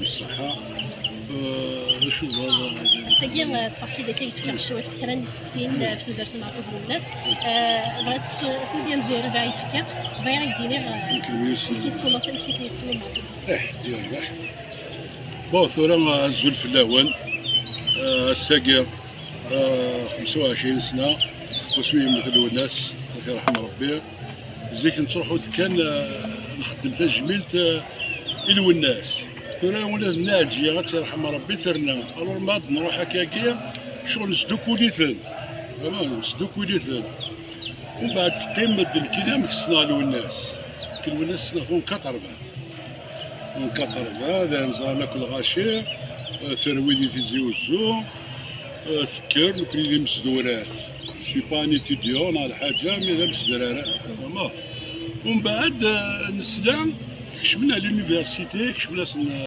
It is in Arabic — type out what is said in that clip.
بالصحة. شوف هذا ساكي تفرحي داك يتفكر شويه فكره نسقسين في تودرت المعطوف الناس بغيت سنزيان زويره باغي يتفكر باغي يديني كيف كومونسي كيف كيتسمى المعطوف ديال واحد بون ثورة الزلف الأول الساقية 25 سنة وسميه مثل الناس الله يرحم ربي. زيك نروحو كان نخدم في جميلة الوناس ثورة ولاد ناجية غترحم ربي ثرنا الور ما نروح هكاكيا شغل نسدو كوليثن نسدو كوليثن ومن بعد في قمة الكلام كسنا الوناس الوناس سنافون كطربة هذا نزرنا كل غاشي ثرويدي في زيوزو فكر كريدي مسدورات سي با ان ايتيديون على حاجه مي لا مسدرارات ومن بعد نسلا كشمنا لونيفرسيتي كشمنا